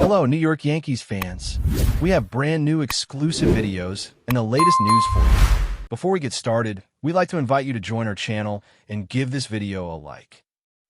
Hello, New York Yankees fans. We have brand new exclusive videos and the latest news for you. Before we get started, we'd like to invite you to join our channel and give this video a like.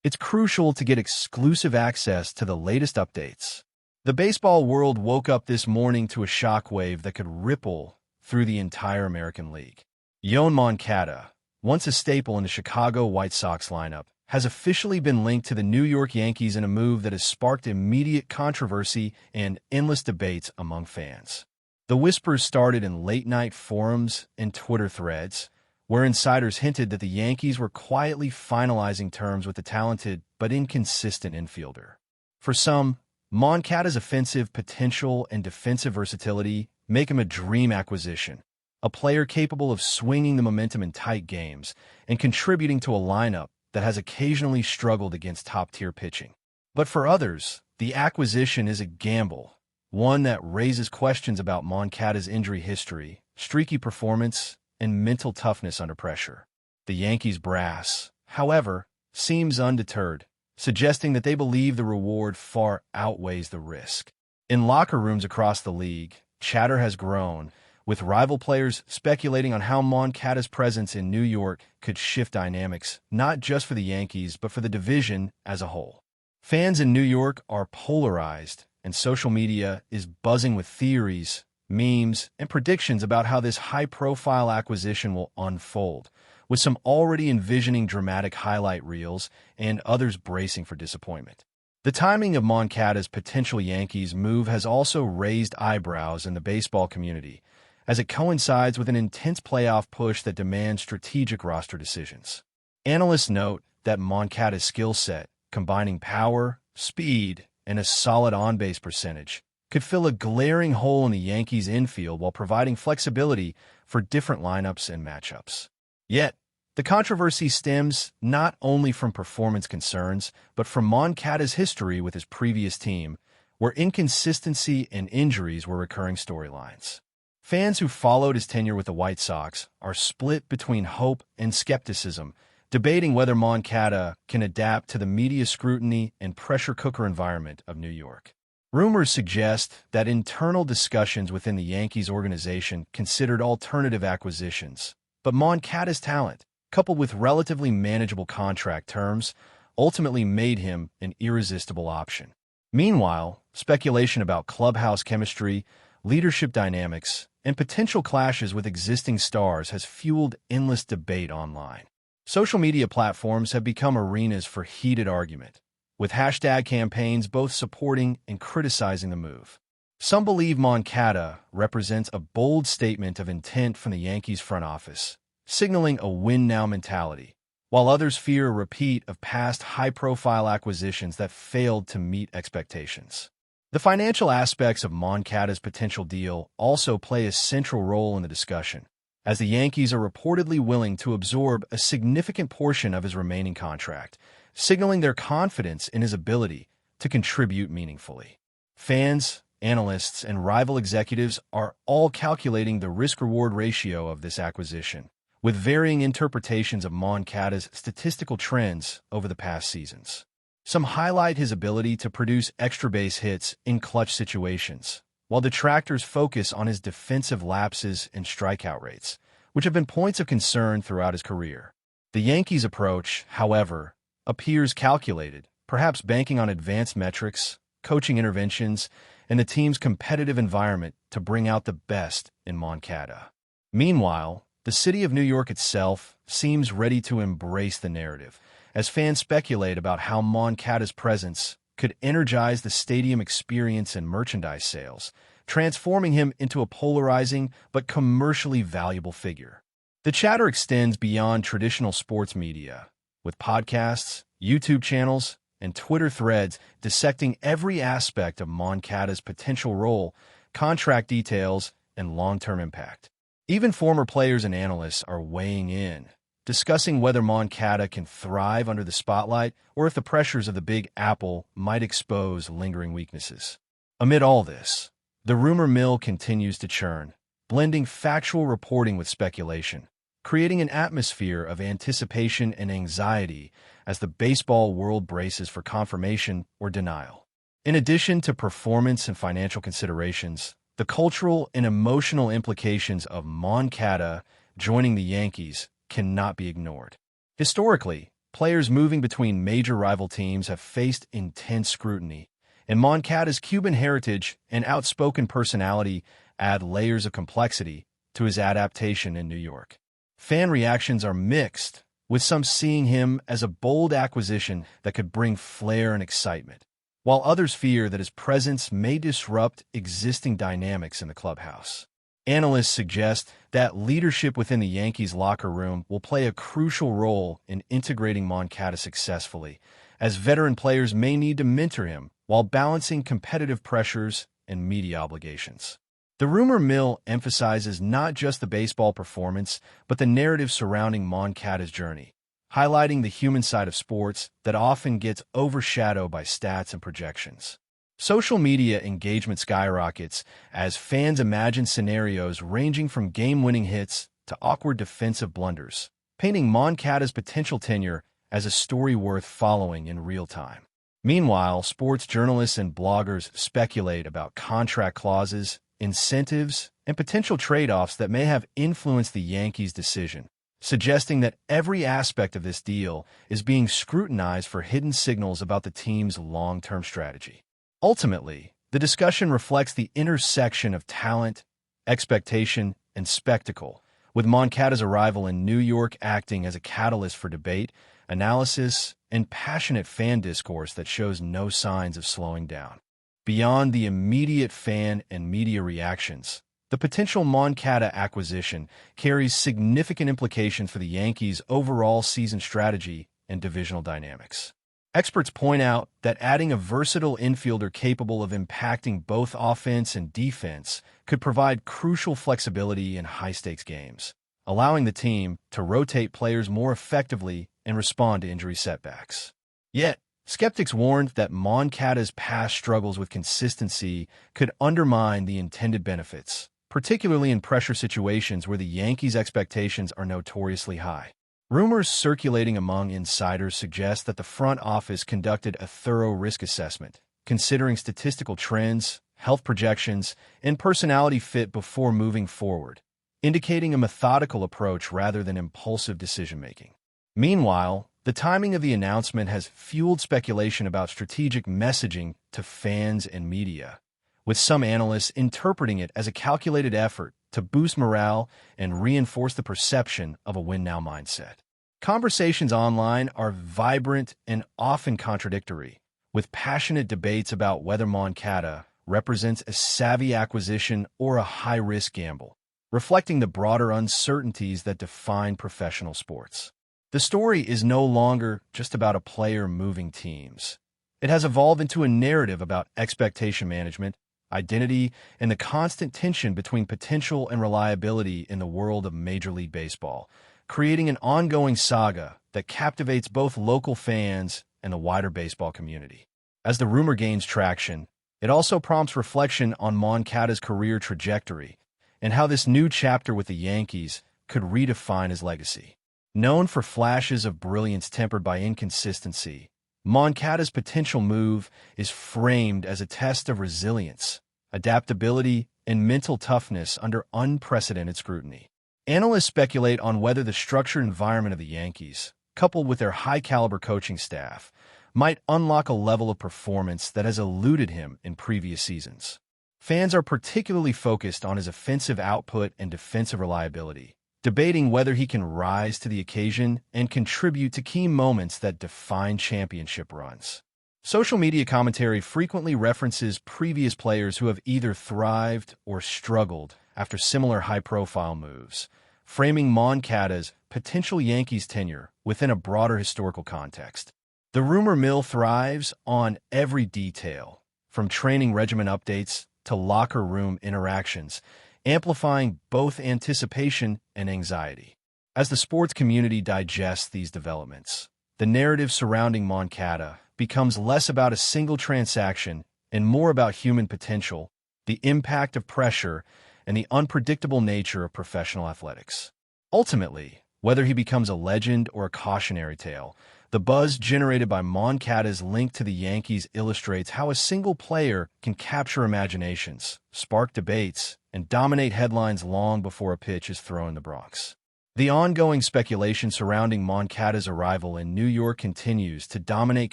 It's crucial to get exclusive access to the latest updates. The baseball world woke up this morning to a shockwave that could ripple through the entire American League. YOÁN MONCADA, once a staple in the Chicago White Sox lineup, has officially been linked to the New York Yankees in a move that has sparked immediate controversy and endless debates among fans. The whispers started in late-night forums and Twitter threads, where insiders hinted that the Yankees were quietly finalizing terms with the talented but inconsistent infielder. For some, Moncada's offensive potential and defensive versatility make him a dream acquisition, a player capable of swinging the momentum in tight games and contributing to a lineup that has occasionally struggled against top-tier pitching. But for others, the acquisition is a gamble, one that raises questions about Moncada's injury history, streaky performance, and mental toughness under pressure. The Yankees brass, however, seems undeterred, suggesting that they believe the reward far outweighs the risk. In locker rooms across the league, chatter has grown, with rival players speculating on how Moncada's presence in New York could shift dynamics, not just for the Yankees, but for the division as a whole. Fans in New York are polarized, and social media is buzzing with theories, memes, and predictions about how this high-profile acquisition will unfold, with some already envisioning dramatic highlight reels and others bracing for disappointment. The timing of Moncada's potential Yankees move has also raised eyebrows in the baseball community, as it coincides with an intense playoff push that demands strategic roster decisions. Analysts note that Moncada's skill set, combining power, speed, and a solid on-base percentage, could fill a glaring hole in the Yankees' infield while providing flexibility for different lineups and matchups. Yet, the controversy stems not only from performance concerns, but from Moncada's history with his previous team, where inconsistency and injuries were recurring storylines. Fans who followed his tenure with the White Sox are split between hope and skepticism, debating whether Moncada can adapt to the media scrutiny and pressure cooker environment of New York. Rumors suggest that internal discussions within the Yankees organization considered alternative acquisitions, but Moncada's talent, coupled with relatively manageable contract terms, ultimately made him an irresistible option. Meanwhile, speculation about clubhouse chemistry, leadership dynamics, and potential clashes with existing stars has fueled endless debate online. Social media platforms have become arenas for heated argument, with hashtag campaigns both supporting and criticizing the move. Some believe Moncada represents a bold statement of intent from the Yankees front office, signaling a win-now mentality, while others fear a repeat of past high-profile acquisitions that failed to meet expectations. The financial aspects of Moncada's potential deal also play a central role in the discussion, as the Yankees are reportedly willing to absorb a significant portion of his remaining contract, signaling their confidence in his ability to contribute meaningfully. Fans, analysts, and rival executives are all calculating the risk-reward ratio of this acquisition, with varying interpretations of Moncada's statistical trends over the past seasons. Some highlight his ability to produce extra base hits in clutch situations, while detractors focus on his defensive lapses and strikeout rates, which have been points of concern throughout his career. The Yankees' approach, however, appears calculated, perhaps banking on advanced metrics, coaching interventions, and the team's competitive environment to bring out the best in Moncada. Meanwhile, the city of New York itself seems ready to embrace the narrative, as fans speculate about how Moncada's presence could energize the stadium experience and merchandise sales, transforming him into a polarizing but commercially valuable figure. The chatter extends beyond traditional sports media, with podcasts, YouTube channels, and Twitter threads dissecting every aspect of Moncada's potential role, contract details, and long-term impact. Even former players and analysts are weighing in, discussing whether Moncada can thrive under the spotlight or if the pressures of the Big Apple might expose lingering weaknesses. Amid all this, the rumor mill continues to churn, blending factual reporting with speculation, creating an atmosphere of anticipation and anxiety as the baseball world braces for confirmation or denial. In addition to performance and financial considerations, the cultural and emotional implications of MONCADA joining the Yankees cannot be ignored. Historically, players moving between major rival teams have faced intense scrutiny, and MONCADA's Cuban heritage and outspoken personality add layers of complexity to his adaptation in New York. Fan reactions are mixed, with some seeing him as a bold acquisition that could bring flair and excitement, while others fear that his presence may disrupt existing dynamics in the clubhouse. Analysts suggest that leadership within the Yankees locker room will play a crucial role in integrating MONCADA successfully, as veteran players may need to mentor him while balancing competitive pressures and media obligations. The rumor mill emphasizes not just the baseball performance, but the narrative surrounding MONCADA's journey, highlighting the human side of sports that often gets overshadowed by stats and projections. Social media engagement skyrockets as fans imagine scenarios ranging from game-winning hits to awkward defensive blunders, painting MONCADA's potential tenure as a story worth following in real time. Meanwhile, sports journalists and bloggers speculate about contract clauses, incentives, and potential trade-offs that may have influenced the Yankees' decision, suggesting that every aspect of this deal is being scrutinized for hidden signals about the team's long-term strategy. Ultimately, the discussion reflects the intersection of talent, expectation, and spectacle, with MONCADA's arrival in New York acting as a catalyst for debate, analysis, and passionate fan discourse that shows no signs of slowing down. Beyond the immediate fan and media reactions, the potential MONCADA acquisition carries significant implications for the Yankees' overall season strategy and divisional dynamics. Experts point out that adding a versatile infielder capable of impacting both offense and defense could provide crucial flexibility in high-stakes games, allowing the team to rotate players more effectively and respond to injury setbacks. Yet, skeptics warned that MONCADA's past struggles with consistency could undermine the intended benefits, particularly in pressure situations where the Yankees' expectations are notoriously high. Rumors circulating among insiders suggest that the front office conducted a thorough risk assessment, considering statistical trends, health projections, and personality fit before moving forward, indicating a methodical approach rather than impulsive decision-making. Meanwhile, the timing of the announcement has fueled speculation about strategic messaging to fans and media, with some analysts interpreting it as a calculated effort to boost morale and reinforce the perception of a win-now mindset. Conversations online are vibrant and often contradictory, with passionate debates about whether MONCADA represents a savvy acquisition or a high-risk gamble, reflecting the broader uncertainties that define professional sports. The story is no longer just about a player moving teams. It has evolved into a narrative about expectation management, identity, and the constant tension between potential and reliability in the world of Major League Baseball, creating an ongoing saga that captivates both local fans and the wider baseball community. As the rumor gains traction, it also prompts reflection on MONCADA's career trajectory and how this new chapter with the Yankees could redefine his legacy. Known for flashes of brilliance tempered by inconsistency, MONCADA's potential move is framed as a test of resilience, adaptability, and mental toughness under unprecedented scrutiny. Analysts speculate on whether the structured environment of the Yankees, coupled with their high-caliber coaching staff, might unlock a level of performance that has eluded him in previous seasons. Fans are particularly focused on his offensive output and defensive reliability, debating whether he can rise to the occasion and contribute to key moments that define championship runs. Social media commentary frequently references previous players who have either thrived or struggled after similar high-profile moves, framing MONCADA's potential Yankees tenure within a broader historical context. The rumor mill thrives on every detail, from training regimen updates to locker room interactions, amplifying both anticipation and anxiety. As the sports community digests these developments, the narrative surrounding MONCADA becomes less about a single transaction and more about human potential, the impact of pressure, and the unpredictable nature of professional athletics. Ultimately, whether he becomes a legend or a cautionary tale, The buzz generated by MONCADA's link to the Yankees illustrates how a single player can capture imaginations, spark debates, and dominate headlines long before a pitch is thrown in the Bronx. The ongoing speculation surrounding MONCADA's arrival in New York continues to dominate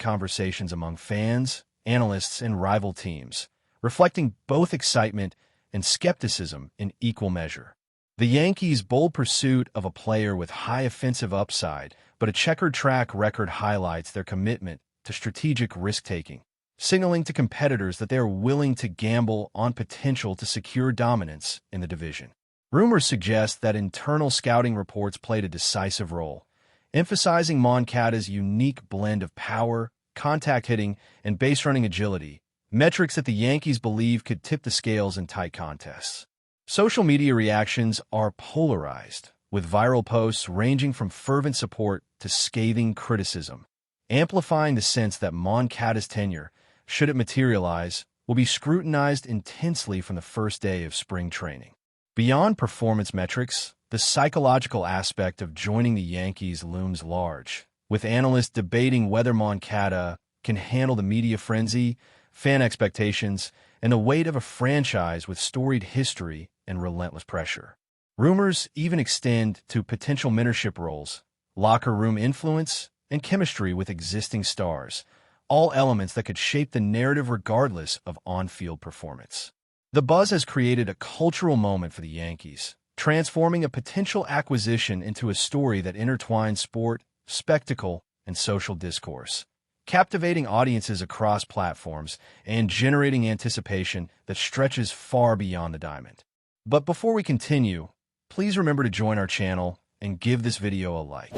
conversations among fans, analysts, and rival teams, reflecting both excitement and skepticism in equal measure. The Yankees' bold pursuit of a player with high offensive upside but a checkered track record highlights their commitment to strategic risk-taking, signaling to competitors that they are willing to gamble on potential to secure dominance in the division. Rumors suggest that internal scouting reports played a decisive role, emphasizing MONCADA's unique blend of power, contact hitting, and base-running agility, metrics that the Yankees believe could tip the scales in tight contests. Social media reactions are polarized, with viral posts ranging from fervent support to scathing criticism, amplifying the sense that MONCADA's tenure, should it materialize, will be scrutinized intensely from the first day of spring training. Beyond performance metrics, the psychological aspect of joining the Yankees looms large, with analysts debating whether MONCADA can handle the media frenzy, fan expectations, and the weight of a franchise with storied history and relentless pressure. Rumors even extend to potential mentorship roles, locker room influence, and chemistry with existing stars, all elements that could shape the narrative regardless of on-field performance. The buzz has created a cultural moment for the Yankees, transforming a potential acquisition into a story that intertwines sport, spectacle, and social discourse, captivating audiences across platforms and generating anticipation that stretches far beyond the diamond. But before we continue, please remember to join our channel and give this video a like.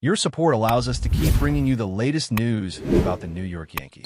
Your support allows us to keep bringing you the latest news about the New York Yankees.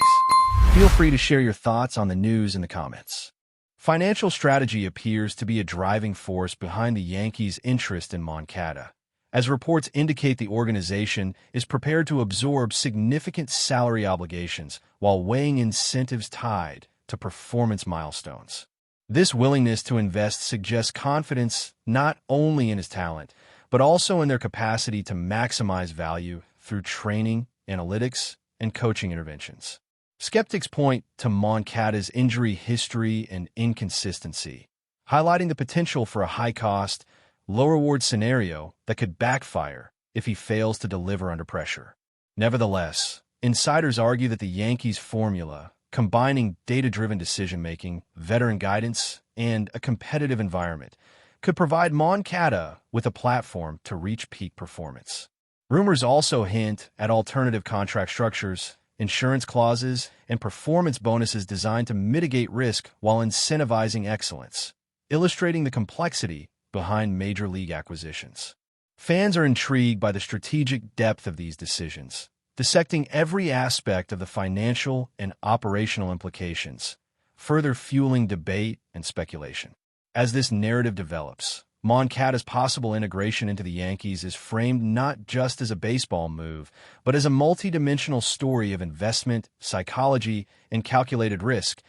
Feel free to share your thoughts on the news in the comments. Financial strategy appears to be a driving force behind the Yankees' interest in MONCADA, as reports indicate the organization is prepared to absorb significant salary obligations while weighing incentives tied to performance milestones. This willingness to invest suggests confidence not only in his talent, but also in their capacity to maximize value through training, analytics, and coaching interventions. Skeptics point to MONCADA's injury history and inconsistency, highlighting the potential for a high-cost, low-reward scenario that could backfire if he fails to deliver under pressure. Nevertheless, insiders argue that the Yankees' formula, combining data-driven decision-making, veteran guidance, and a competitive environment, could provide MONCADA with a platform to reach peak performance. Rumors also hint at alternative contract structures, insurance clauses, and performance bonuses designed to mitigate risk while incentivizing excellence, illustrating the complexity behind major league acquisitions. Fans are intrigued by the strategic depth of these decisions, dissecting every aspect of the financial and operational implications, further fueling debate and speculation. As this narrative develops, MONCADA's possible integration into the Yankees is framed not just as a baseball move, but as a multidimensional story of investment, psychology, and calculated risk,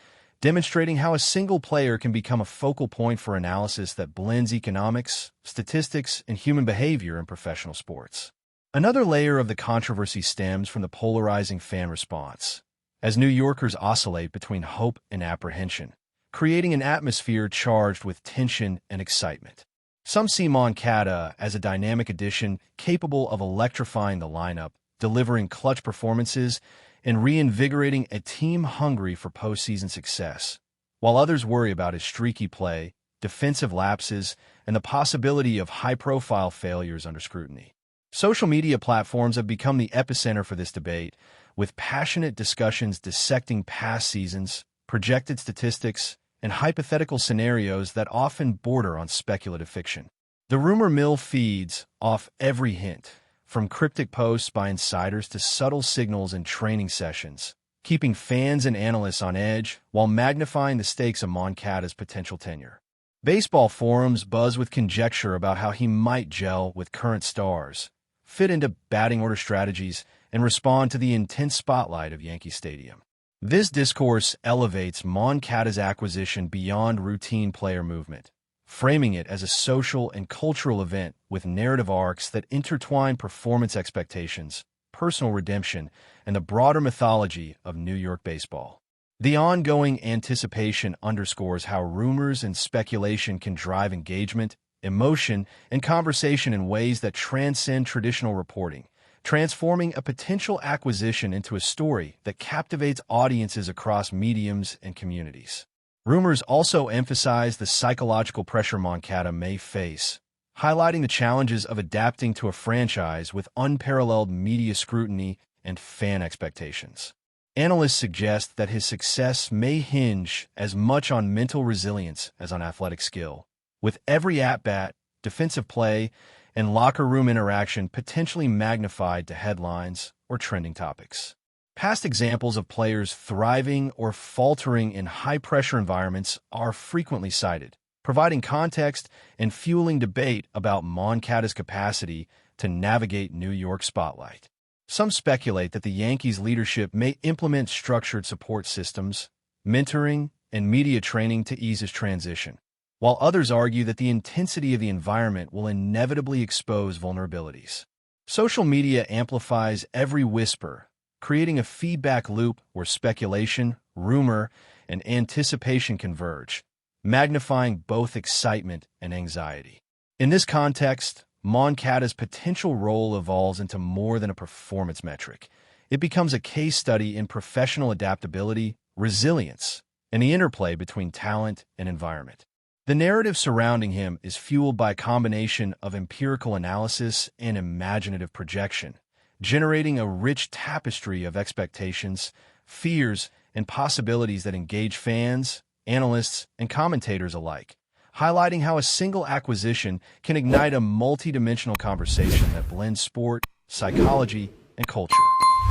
demonstrating how a single player can become a focal point for analysis that blends economics, statistics, and human behavior in professional sports. Another layer of the controversy stems from the polarizing fan response, as New Yorkers oscillate between hope and apprehension, creating an atmosphere charged with tension and excitement. Some see MONCADA as a dynamic addition capable of electrifying the lineup, delivering clutch performances, and reinvigorating a team hungry for postseason success, while others worry about his streaky play, defensive lapses, and the possibility of high-profile failures under scrutiny. Social media platforms have become the epicenter for this debate, with passionate discussions dissecting past seasons, projected statistics, and hypothetical scenarios that often border on speculative fiction. The rumor mill feeds off every hint, from cryptic posts by insiders to subtle signals in training sessions, keeping fans and analysts on edge while magnifying the stakes of MONCADA's potential tenure. Baseball forums buzz with conjecture about how he might gel with current stars, fit into batting order strategies, and respond to the intense spotlight of Yankee Stadium. This discourse elevates MONCADA's acquisition beyond routine player movement, framing it as a social and cultural event with narrative arcs that intertwine performance expectations, personal redemption and the broader mythology of New York baseball. The ongoing anticipation underscores how rumors and speculation can drive engagement, emotion, and conversation in ways that transcend traditional reporting, transforming a potential acquisition into a story that captivates audiences across mediums and communities. Rumors also emphasize the psychological pressure MONCADA may face, highlighting the challenges of adapting to a franchise with unparalleled media scrutiny and fan expectations. Analysts suggest that his success may hinge as much on mental resilience as on athletic skill, with every at-bat, defensive play, and locker room interaction potentially magnified to headlines or trending topics. Past examples of players thriving or faltering in high-pressure environments are frequently cited, providing context and fueling debate about MONCADA's capacity to navigate New York spotlight. Some speculate that the Yankees' leadership may implement structured support systems, mentoring, and media training to ease his transition, while others argue that the intensity of the environment will inevitably expose vulnerabilities. Social media amplifies every whisper, creating a feedback loop where speculation, rumor, and anticipation converge, magnifying both excitement and anxiety. In this context, MONCADA's potential role evolves into more than a performance metric. It becomes a case study in professional adaptability, resilience, and the interplay between talent and environment. The narrative surrounding him is fueled by a combination of empirical analysis and imaginative projection, generating a rich tapestry of expectations, fears, and possibilities that engage fans, analysts, and commentators alike, highlighting how a single acquisition can ignite a multi-dimensional conversation that blends sport, psychology, and culture.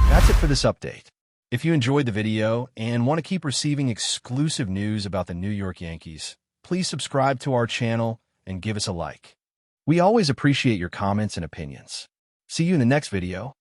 That's it for this update. If you enjoyed the video and want to keep receiving exclusive news about the New York Yankees, please subscribe to our channel and give us a like. We always appreciate your comments and opinions. See you in the next video.